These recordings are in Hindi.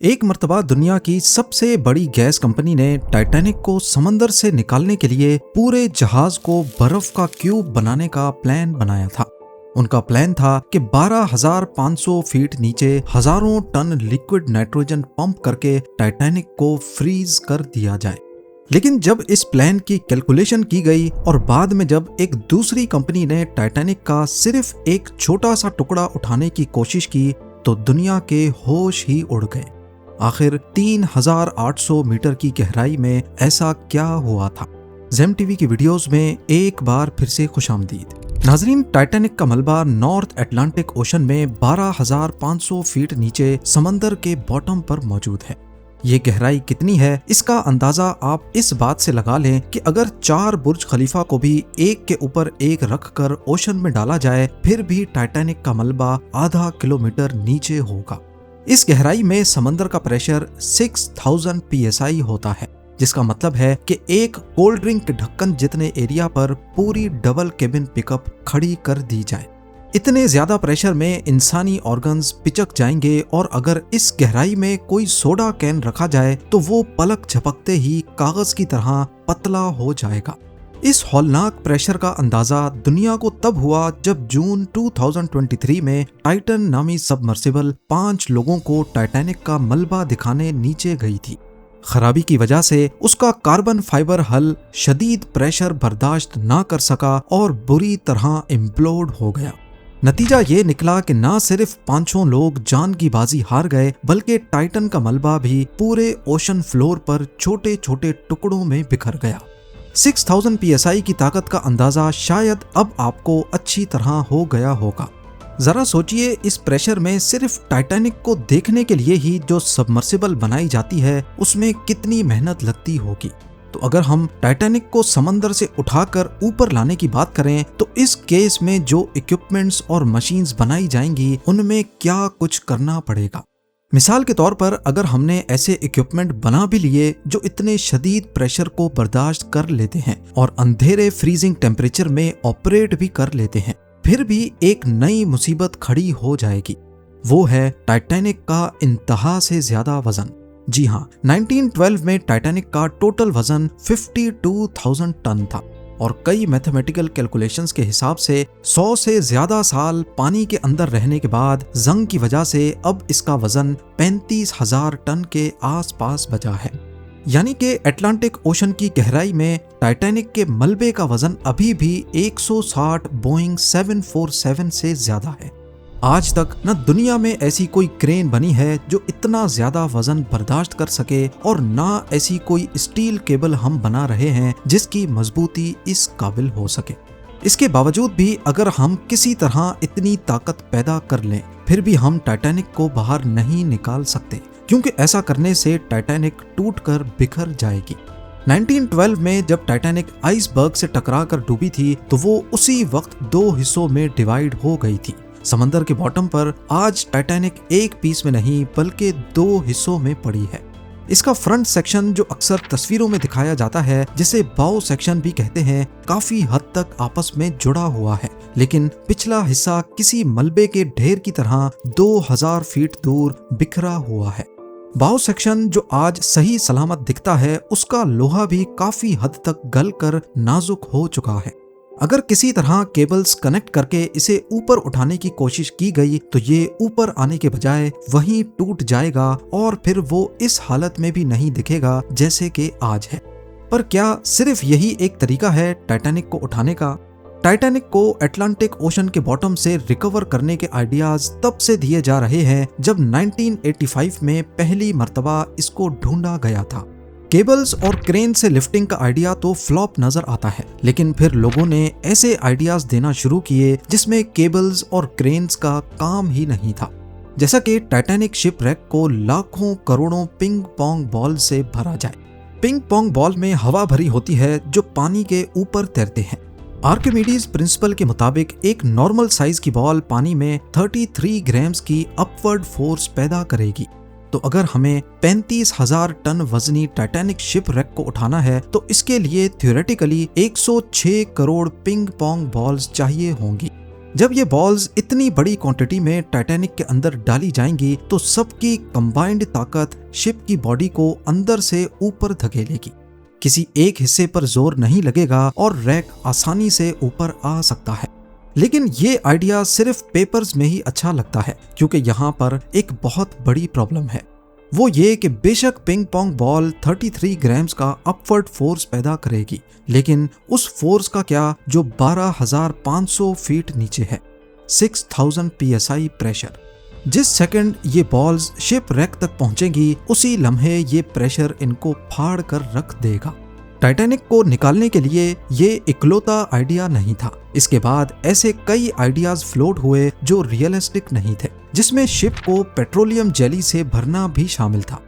एक मर्तबा दुनिया की सबसे बड़ी गैस कंपनी ने टाइटैनिक को समंदर से निकालने के लिए पूरे जहाज को बर्फ का क्यूब बनाने का प्लान बनाया था। उनका प्लान था कि 12,500 फीट नीचे हजारों टन लिक्विड नाइट्रोजन पंप करके टाइटैनिक को फ्रीज कर दिया जाए। लेकिन जब इस प्लान की कैलकुलेशन की गई और बाद में जब एक दूसरी कंपनी ने टाइटैनिक का सिर्फ एक छोटा सा टुकड़ा उठाने की कोशिश की तो दुनिया के होश ही उड़ गए। आखिर 3,800 मीटर की गहराई में ऐसा क्या हुआ था? जेम टीवी की वीडियोस में एक बार फिर से खुशामदीद। नाजरीन, टाइटैनिक का मलबा नॉर्थ अटलांटिक ओशन में 12,500 फीट नीचे समंदर के बॉटम पर मौजूद है। ये गहराई कितनी है इसका अंदाजा आप इस बात से लगा लें कि अगर 4 बुर्ज खलीफा को भी एक के ऊपर एक रखकर ओशन में डाला जाए फिर भी टाइटैनिक का मलबा आधा किलोमीटर नीचे होगा। इस गहराई में समंदर का प्रेशर 6,000 psi होता है, जिसका मतलब है कि एक कोल्ड ड्रिंक के ढक्कन जितने एरिया पर पूरी डबल केबिन पिकअप खड़ी कर दी जाए। इतने ज्यादा प्रेशर में इंसानी ऑर्गन्स पिचक जाएंगे और अगर इस गहराई में कोई सोडा कैन रखा जाए तो वो पलक झपकते ही कागज की तरह पतला हो जाएगा। इस हौलनाक प्रेशर का अंदाजा दुनिया को तब हुआ जब जून 2023 में टाइटन नामी सबमर्सिबल 5 लोगों को टाइटैनिक का मलबा दिखाने नीचे गई थी। खराबी की वजह से उसका कार्बन फाइबर हल शदीद प्रेशर बर्दाश्त ना कर सका और बुरी तरह इम्प्लोड हो गया। नतीजा ये निकला कि ना सिर्फ 500 लोग जान की बाजी हार गए बल्कि टाइटन का मलबा भी पूरे ओशन फ्लोर पर छोटे छोटे टुकड़ों में बिखर गया। 6,000 psi की ताकत का अंदाजा शायद अब आपको अच्छी तरह हो गया होगा। जरा सोचिए, इस प्रेशर में सिर्फ टाइटैनिक को देखने के लिए ही जो सबमर्सिबल बनाई जाती है उसमें कितनी मेहनत लगती होगी। तो अगर हम टाइटैनिक को समंदर से उठाकर ऊपर लाने की बात करें तो इस केस में जो इक्विपमेंट्स और मशीन्स बनाई जाएंगी उनमें क्या कुछ करना पड़ेगा। मिसाल के तौर पर अगर हमने ऐसे इक्विपमेंट बना भी लिए जो इतने शदीद प्रेशर को बर्दाश्त कर लेते हैं और अंधेरे फ्रीजिंग टेम्परेचर में ऑपरेट भी कर लेते हैं, फिर भी एक नई मुसीबत खड़ी हो जाएगी। वो है टाइटैनिक का इंतहा से ज्यादा वजन। जी हाँ, 1912 में टाइटैनिक का टोटल वजन 52,000 टन था और कई मैथमेटिकल कैलकुलेशंस के हिसाब से 100 से ज्यादा साल पानी के अंदर रहने के बाद जंग की वजह से अब इसका वजन 35,000 टन के आसपास बचा है। यानी कि अटलांटिक ओशन की गहराई में टाइटैनिक के मलबे का वजन अभी भी 160 बोइंग 747 से ज्यादा है। आज तक न दुनिया में ऐसी कोई क्रेन बनी है जो इतना ज्यादा वजन बर्दाश्त कर सके और ना ऐसी कोई स्टील केबल हम बना रहे हैं जिसकी मजबूती इस काबिल हो सके। इसके बावजूद भी अगर हम किसी तरह इतनी ताकत पैदा कर लें फिर भी हम टाइटैनिक को बाहर नहीं निकाल सकते, क्योंकि ऐसा करने से टाइटैनिक टूटकर बिखर जाएगी। 1912 में जब टाइटैनिक आइसबर्ग से टकराकर डूबी थी तो वो उसी वक्त 2 हिस्सों में डिवाइड हो गई थी। समंदर के बॉटम पर आज टाइटैनिक एक पीस में नहीं बल्कि 2 हिस्सों में पड़ी है। इसका फ्रंट सेक्शन जो अक्सर तस्वीरों में दिखाया जाता है, जिसे बाउ सेक्शन भी कहते हैं, काफी हद तक आपस में जुड़ा हुआ है, लेकिन पिछला हिस्सा किसी मलबे के ढेर की तरह 2,000 फीट दूर बिखरा हुआ है। बाउ सेक्शन जो आज सही सलामत दिखता है उसका लोहा भी काफी हद तक गल कर नाजुक हो चुका है। अगर किसी तरह केबल्स कनेक्ट करके इसे ऊपर उठाने की कोशिश की गई तो ये ऊपर आने के बजाय वहीं टूट जाएगा और फिर वो इस हालत में भी नहीं दिखेगा जैसे कि आज है। पर क्या सिर्फ यही एक तरीका है टाइटैनिक को उठाने का? टाइटैनिक को अटलांटिक ओशन के बॉटम से रिकवर करने के आइडियाज तब से दिए जा रहे हैं जब 1985 में पहली मर्तबा इसको ढूंढा गया था। केबल्स और क्रेन से लिफ्टिंग का आइडिया तो फ्लॉप नजर आता है, लेकिन फिर लोगों ने ऐसे आइडियाज देना शुरू किए जिसमें केबल्स और क्रेन्स का काम ही नहीं था। जैसा कि टाइटैनिक शिपरेक को लाखों करोड़ों पिंग पोंग बॉल से भरा जाए। पिंग पोंग बॉल में हवा भरी होती है जो पानी के ऊपर तैरते हैं। आर्किमिडीज प्रिंसिपल के मुताबिक एक नॉर्मल साइज की बॉल पानी में 33 ग्राम्स की अपवर्ड फोर्स पैदा करेगी। तो अगर हमें 35,000 टन वजनी टाइटैनिक शिपरेक को उठाना है तो इसके लिए theoretically 106 crore ping pong balls चाहिए होंगी। जब ये बॉल्स इतनी बड़ी क्वांटिटी में टाइटैनिक के अंदर डाली जाएंगी तो सबकी कंबाइंड ताकत शिप की बॉडी को अंदर से ऊपर धकेलेगी। किसी एक हिस्से पर जोर नहीं लगेगा और रैक आसानी से ऊपर आ सकता है। लेकिन ये आइडिया सिर्फ पेपर्स में ही अच्छा लगता है, क्योंकि यहाँ पर एक बहुत बड़ी प्रॉब्लम है। वो ये कि बेशक पिंग पोंग बॉल 33 ग्राम्स का अपवर्ड फोर्स पैदा करेगी, लेकिन उस फोर्स का क्या जो 12,500 फीट नीचे है, 6000 psi प्रेशर। जिस सेकंड ये बॉल्स शिप रैक तक पहुंचेंगी उसी लम्हे ये प्रेशर इनको फाड़ कर रख देगा। टाइटैनिक को निकालने के लिए ये इकलौता आइडिया नहीं था। इसके बाद ऐसे कई आइडियाज फ्लोट हुए जो रियलिस्टिक नहीं थे, जिसमें शिप को पेट्रोलियम जेली से भरना भी शामिल था।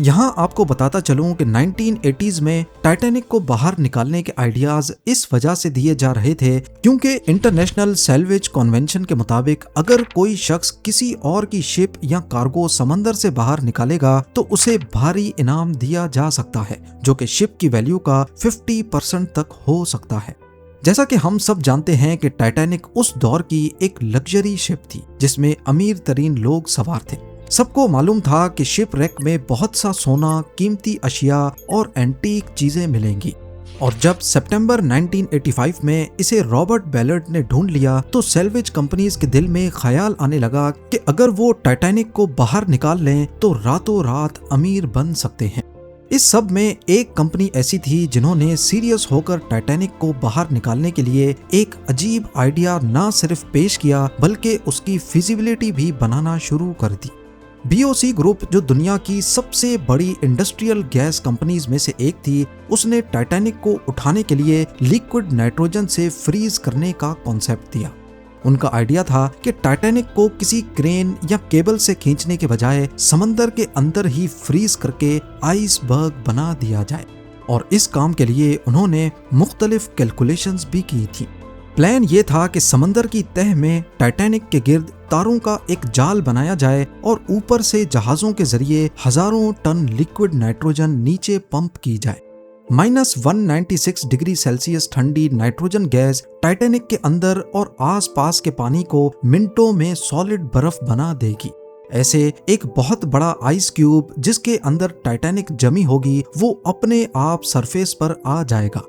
यहाँ आपको बताता चलूं कि 1980s में टाइटैनिक को बाहर निकालने के आइडियाज इस वजह से दिए जा रहे थे क्योंकि इंटरनेशनल सैल्वेज कन्वेंशन के मुताबिक अगर कोई शख्स किसी और की शिप या कार्गो समंदर से बाहर निकालेगा तो उसे भारी इनाम दिया जा सकता है, जो कि शिप की वैल्यू का 50% तक हो सकता है। जैसा कि हम सब जानते हैं कि टाइटैनिक उस दौर की एक लग्जरी शिप थी जिसमें अमीर तरीन लोग सवार थे। सबको मालूम था कि शिप रैक में बहुत सा सोना, कीमती अशिया और एंटीक चीजें मिलेंगी। और जब सितंबर 1985 में इसे रॉबर्ट बैलर्ड ने ढूंढ लिया तो सैल्वेज कंपनीज के दिल में ख्याल आने लगा कि अगर वो टाइटैनिक को बाहर निकाल लें तो रातों रात अमीर बन सकते हैं। इस सब में एक कंपनी ऐसी थी जिन्होंने सीरियस होकर टाइटैनिक को बाहर निकालने के लिए एक अजीब आइडिया न सिर्फ पेश किया बल्कि उसकी फिजिबिलिटी भी बनाना शुरू कर दी। BOC ग्रुप, जो दुनिया की सबसे बड़ी इंडस्ट्रियल गैस कंपनीज में से एक थी, उसने टाइटैनिक को उठाने के लिए लिक्विड नाइट्रोजन से फ्रीज करने का कॉन्सेप्ट दिया। उनका आइडिया था कि टाइटैनिक को किसी क्रेन या केबल से खींचने के बजाय समंदर के अंदर ही फ्रीज करके आइसबर्ग बना दिया जाए, और इस काम के लिए उन्होंने मुख्तलिफ कैलकुलेशंस भी की थी। प्लान ये था कि समंदर की तह में टाइटैनिक के गिर्द तारों का एक जाल बनाया जाए और ऊपर से जहाजों के जरिए हजारों टन लिक्विड नाइट्रोजन नीचे पंप की जाए। -196 डिग्री सेल्सियस ठंडी नाइट्रोजन गैस टाइटैनिक के अंदर और आसपास के पानी को मिनटों में सॉलिड बर्फ बना देगी। ऐसे एक बहुत बड़ा आइस क्यूब जिसके अंदर टाइटैनिक जमी होगी वो अपने आप सरफेस पर आ जाएगा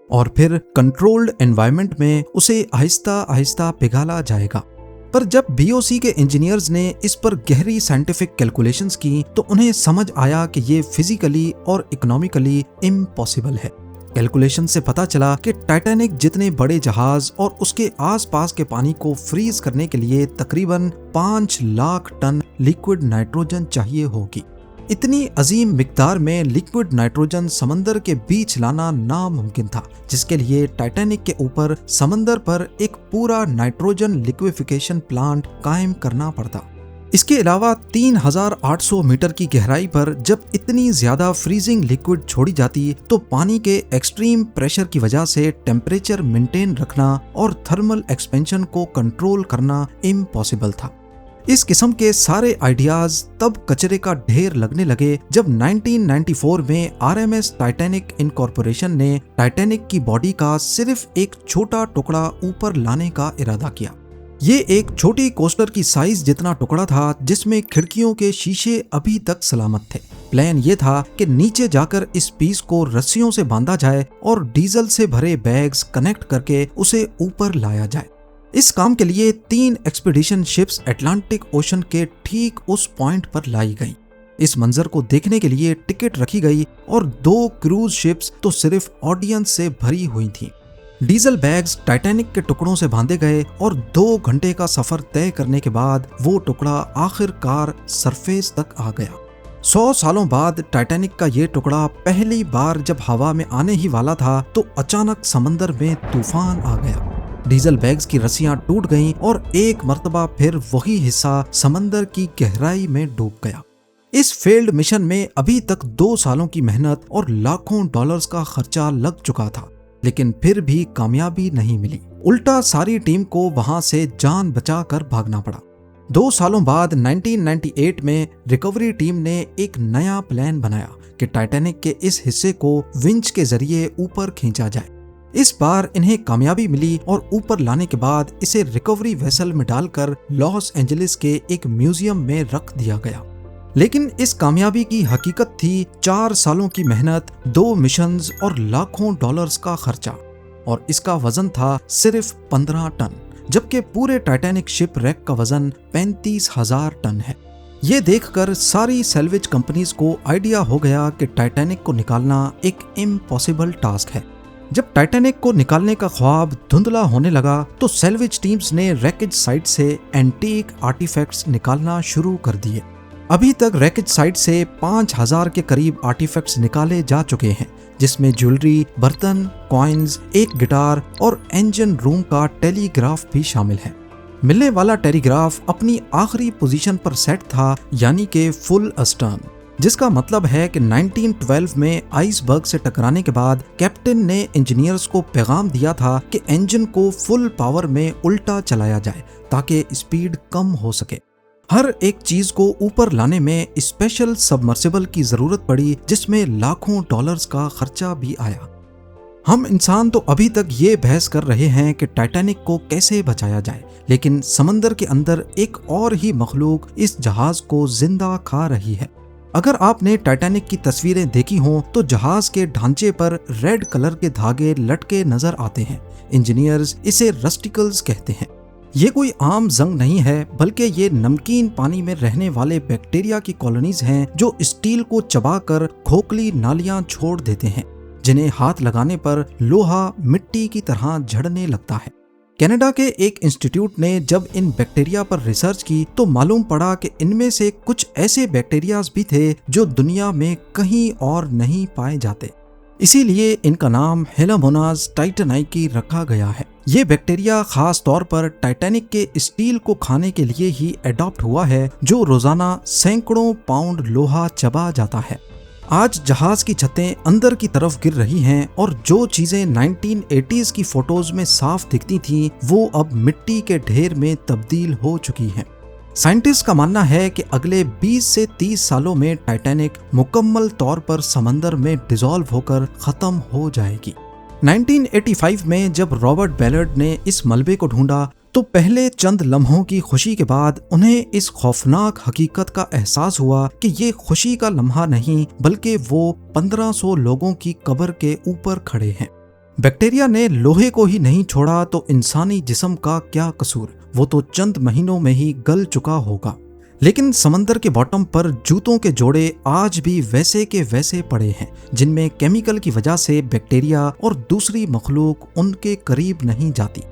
और फिर कंट्रोल्ड एनवायरनमेंट में उसे आहिस्ता आहिस्ता पिघाला जाएगा। पर जब BOC के इंजीनियर्स ने इस पर गहरी साइंटिफिक कैलकुलेशंस की तो उन्हें समझ आया कि ये फिजिकली और इकोनॉमिकली इम्पॉसिबल है। कैलकुलेशन से पता चला कि टाइटैनिक जितने बड़े जहाज और उसके आसपास के पानी को फ्रीज करने के लिए तकरीबन 5 लाख टन लिक्विड नाइट्रोजन चाहिए होगी। इतनी अजीम मिकदार में लिक्विड नाइट्रोजन समंदर के बीच लाना नामुमकिन था, जिसके लिए टाइटैनिक के ऊपर समंदर पर एक पूरा नाइट्रोजन लिक्विफिकेशन प्लांट कायम करना पड़ता। इसके अलावा 3800 मीटर की गहराई पर जब इतनी ज्यादा फ्रीजिंग लिक्विड छोड़ी जाती तो पानी के एक्सट्रीम प्रेशर की वजह से टेम्परेचर मेंटेन रखना और थर्मल एक्सपेंशन को कंट्रोल करना इम्पॉसिबल था। इस किस्म के सारे आइडियाज तब कचरे का ढेर लगने लगे जब 1994 में RMS टाइटैनिक इनकॉर्पोरेशन ने टाइटैनिक की बॉडी का सिर्फ एक छोटा टुकड़ा ऊपर लाने का इरादा किया। ये एक छोटी कोस्टर की साइज जितना टुकड़ा था जिसमें खिड़कियों के शीशे अभी तक सलामत थे। प्लान ये था कि नीचे जाकर इस पीस को रस्सियों से बांधा जाए और डीजल से भरे बैग्स कनेक्ट करके उसे ऊपर लाया जाए। इस काम के लिए 3 एक्सपीडिशन शिप्स अटलांटिक ओशन के ठीक उस पॉइंट पर लाई गईं। इस मंजर को देखने के लिए टिकट रखी गई और 2 क्रूज शिप्स तो सिर्फ ऑडियंस से भरी हुई थीं। डीजल बैग्स टाइटैनिक के टुकड़ों से बांधे गए और 2 घंटे का सफर तय करने के बाद वो टुकड़ा आखिरकार सरफेस तक आ गया। 100 सालों बाद टाइटैनिक का ये टुकड़ा पहली बार जब हवा में आने ही वाला था तो अचानक समंदर में तूफान आ गया। डीजल बैग्स की रस्सियां टूट गईं और एक मर्तबा फिर वही हिस्सा समंदर की गहराई में डूब गया। इस फेल्ड मिशन में अभी तक 2 सालों की मेहनत और लाखों डॉलर्स का खर्चा लग चुका था, लेकिन फिर भी कामयाबी नहीं मिली। उल्टा सारी टीम को वहां से जान बचाकर भागना पड़ा। 2 सालों बाद 1998 में रिकवरी टीम ने एक नया प्लान बनाया कि टाइटैनिक के इस हिस्से को विंच के जरिए ऊपर खींचा जाए। इस बार इन्हें कामयाबी मिली और ऊपर लाने के बाद इसे रिकवरी वेसल में डालकर लॉस एंजलिस के एक म्यूजियम में रख दिया गया। लेकिन इस कामयाबी की हकीकत थी 4 सालों की मेहनत, 2 मिशंस और लाखों डॉलर्स का खर्चा, और इसका वजन था सिर्फ 15 टन, जबकि पूरे टाइटैनिक शिप रैक का वजन 35,000 टन है। ये देखकर सारी सैल्वेज कंपनीज को आइडिया हो गया कि टाइटैनिक को निकालना एक इम्पॉसिबल टास्क है। जब टाइटैनिक को निकालने का ख्वाब धुंधला होने लगा तो सैल्वेज टीम्स ने रैकेज साइट से एंटीक आर्टिफैक्ट्स निकालना शुरू कर दिए। अभी तक रैकेज साइट से 5,000 के करीब आर्टिफैक्ट्स निकाले जा चुके हैं, जिसमें ज्वेलरी, बर्तन, कॉइन्स, एक गिटार और इंजन रूम का टेलीग्राफ भी शामिल है। मिलने वाला टेलीग्राफ अपनी आखिरी पोजीशन पर सेट था, यानी कि फुल अस्टर्न, जिसका मतलब है कि 1912 में आइसबर्ग से टकराने के बाद कैप्टन ने इंजीनियर्स को पैगाम दिया था कि इंजन को फुल पावर में उल्टा चलाया जाए ताकि स्पीड कम हो सके। हर एक चीज को ऊपर लाने में स्पेशल सबमर्सिबल की जरूरत पड़ी, जिसमें लाखों डॉलर्स का खर्चा भी आया। हम इंसान तो अभी तक ये बहस कर रहे हैं कि टाइटैनिक को कैसे बचाया जाए, लेकिन समंदर के अंदर एक और ही मखलूक इस जहाज को जिंदा खा रही है। अगर आपने टाइटैनिक की तस्वीरें देखी हों तो जहाज के ढांचे पर रेड कलर के धागे लटके नजर आते हैं। इंजीनियर्स इसे रस्टिकल्स कहते हैं। ये कोई आम जंग नहीं है, बल्कि ये नमकीन पानी में रहने वाले बैक्टीरिया की कॉलोनीज हैं जो स्टील को चबाकर खोखली नालियां छोड़ देते हैं, जिन्हें हाथ लगाने पर लोहा मिट्टी की तरह झड़ने लगता है। कनाडा के एक इंस्टीट्यूट ने जब इन बैक्टीरिया पर रिसर्च की तो मालूम पड़ा कि इनमें से कुछ ऐसे बैक्टीरियाज भी थे जो दुनिया में कहीं और नहीं पाए जाते। इसीलिए इनका नाम हेलामोनाज टाइटैनिकी रखा गया है। ये बैक्टीरिया खास तौर पर टाइटैनिक के स्टील को खाने के लिए ही एडॉप्ट हुआ है, जो रोजाना सैकड़ों पाउंड लोहा चबा जाता है। आज जहाज की छतें अंदर की तरफ गिर रही हैं और जो चीजें 1980s की फोटोज में साफ दिखती थीं, वो अब मिट्टी के ढेर में तब्दील हो चुकी हैं। साइंटिस्ट का मानना है कि अगले 20 से 30 सालों में टाइटैनिक मुकम्मल तौर पर समंदर में डिसॉल्व होकर खत्म हो जाएगी। 1985 में जब रॉबर्ट बैलर्ड ने इस मलबे को ढूंढा तो पहले चंद लम्हों की खुशी के बाद उन्हें इस खौफनाक हकीकत का एहसास हुआ कि ये खुशी का लम्हा नहीं, बल्कि वो 1500 लोगों की कब्र के ऊपर खड़े हैं। बैक्टीरिया ने लोहे को ही नहीं छोड़ा तो इंसानी जिस्म का क्या कसूर, वो तो चंद महीनों में ही गल चुका होगा। लेकिन समंदर के बॉटम पर जूतों के जोड़े आज भी वैसे के वैसे पड़े हैं, जिनमें केमिकल की वजह से बैक्टीरिया और दूसरी मखलूक उनके करीब नहीं जाती।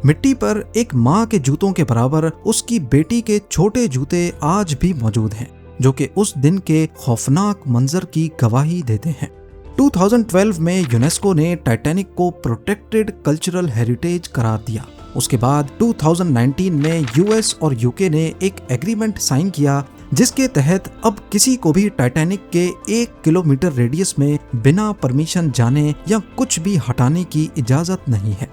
मिट्टी पर एक माँ के जूतों के बराबर उसकी बेटी के छोटे जूते आज भी मौजूद हैं, जो कि उस दिन के खौफनाक मंजर की गवाही देते हैं। 2012 में यूनेस्को ने टाइटैनिक को प्रोटेक्टेड कल्चरल हेरिटेज करार दिया। उसके बाद 2019 में यूएस और यूके ने एक एग्रीमेंट साइन किया, जिसके तहत अब किसी को भी टाइटैनिक के 1 किलोमीटर रेडियस में बिना परमिशन जाने या कुछ भी हटाने की इजाजत नहीं है।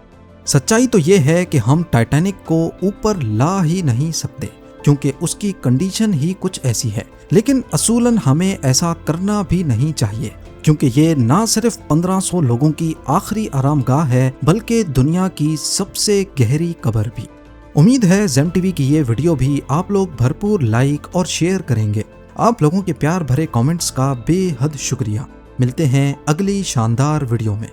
सच्चाई तो ये है कि हम टाइटैनिक को ऊपर ला ही नहीं सकते, क्योंकि उसकी कंडीशन ही कुछ ऐसी है। लेकिन असूलन हमें ऐसा करना भी नहीं चाहिए, क्योंकि ये ना सिर्फ 1500 लोगों की आखिरी आरामगाह है, बल्कि दुनिया की सबसे गहरी कब्र भी। उम्मीद है ज़ेम टीवी की ये वीडियो भी आप लोग भरपूर लाइक और शेयर करेंगे। आप लोगों के प्यार भरे कमेंट्स का बेहद शुक्रिया। मिलते हैं अगली शानदार वीडियो में।